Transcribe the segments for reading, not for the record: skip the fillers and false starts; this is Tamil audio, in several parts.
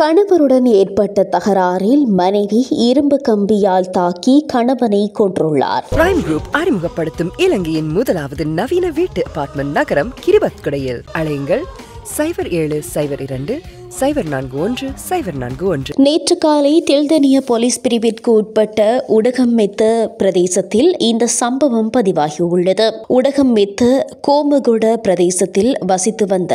கணவருடன் ஏற்பட்ட தகராறில் மனைவி இரும்பு கம்பியால் தாக்கி கணவனை கொன்றுள்ளார். பிரைம் குரூப் அறிமுகப்படுத்தும் இலங்கையின் முதலாவது நவீன வீட்டு அபார்ட்மெண்ட் நகரம் கிரிபத்குடையில். அழையுங்கள் 0772041041. நேற்று காலை தில்தனிய போலீஸ் பிரிவிற்கு உட்பட்ட உடகம்மெத்த பிரதேசத்தில் இந்த சம்பவம் பதிவாகியுள்ளது. உடகம்மெத்த கோமகுட பிரதேசத்தில் வசித்து வந்த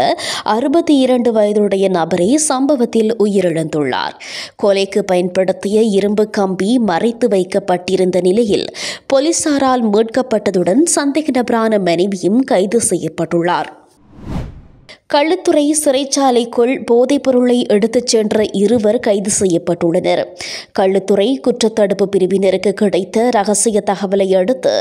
62 வயதுடைய நபரே சம்பவத்தில் உயிரிழந்துள்ளார். கொலைக்கு பயன்படுத்திய இரும்பு கம்பி மறைத்து வைக்கப்பட்டிருந்த நிலையில் போலீசாரால் மீட்கப்பட்டதுடன் சந்தேக நபரான மனைவியும் கைது செய்யப்பட்டுள்ளார். களுத்துறை சிறைச்சாலைக்குள் போதைப் பொருளை எடுத்துச் சென்ற இருவர் கைது செய்யப்பட்டுள்ளனர். களுத்துறை குற்றத்தடுப்பு பிரிவினருக்கு கிடைத்த ரகசிய தகவலை அடுத்து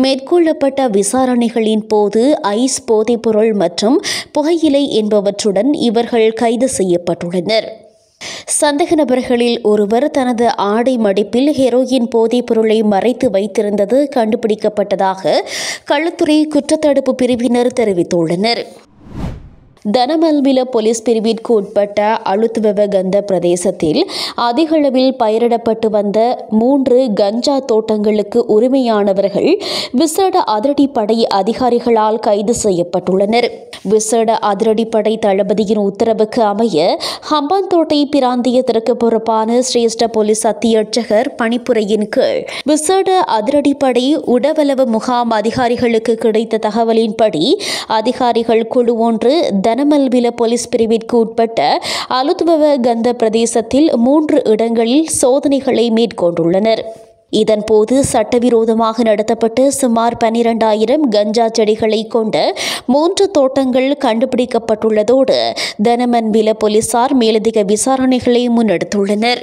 மேற்கொள்ளப்பட்ட விசாரணைகளின் போது ஐஸ் போதைப்பொருள் மற்றும் புகையிலை என்பவற்றுடன் இவர்கள் கைது செய்யப்பட்டுள்ளனர். சந்தேக நபர்களில் ஒருவர் தனது ஆடை மடிப்பில் ஹெரோயின் போதைப் பொருளை மறைத்து வைத்திருந்தது கண்டுபிடிக்கப்பட்டதாக களுத்துறை குற்றத்தடுப்பு பிரிவினர் தெரிவித்துள்ளனர். தனமல்வில போலீஸ் பிரிவிற்கு உட்பட்ட அழுத்துவகந்த பிரதேசத்தில் அதிகளவில் பயிரிடப்பட்டு வந்த 3 கஞ்சா தோட்டங்களுக்கு உரிமையானவர்கள் விசேட அதிரடிப்படை அதிகாரிகளால் கைது செய்யப்பட்டுள்ளனர். விசேட அதிரடிப்படை தளபதியின் உத்தரவுக்கு அமைய ஹம்பாந்தோட்டை பிராந்தியத்திற்கு பொறுப்பான சிரேஷ்ட போலீஸ் அத்தியட்சகர் பணிப்புரையின் கீழ் விசேட அதிரடிப்படை உடவளவு முகாம் அதிகாரிகளுக்கு கிடைத்த தகவலின்படி அதிகாரிகள் குழு ஒன்று தனமல்வில போலீஸ் பிரிவிற்கு உட்பட்ட அலுத்வகந்த பிரதேசத்தில் 3 இடங்களில் சோதனைகளை மேற்கொண்டுள்ளனர். இதன்போது சட்டவிரோதமாக நடத்தப்பட்ட சுமார் 12,000 கஞ்சா செடிகளை கொண்ட 3 தோட்டங்கள் கண்டுபிடிக்கப்பட்டுள்ளதோடு தனமல்வில போலீசார் மேலதிக விசாரணைகளை முன்னெடுத்துள்ளனர்.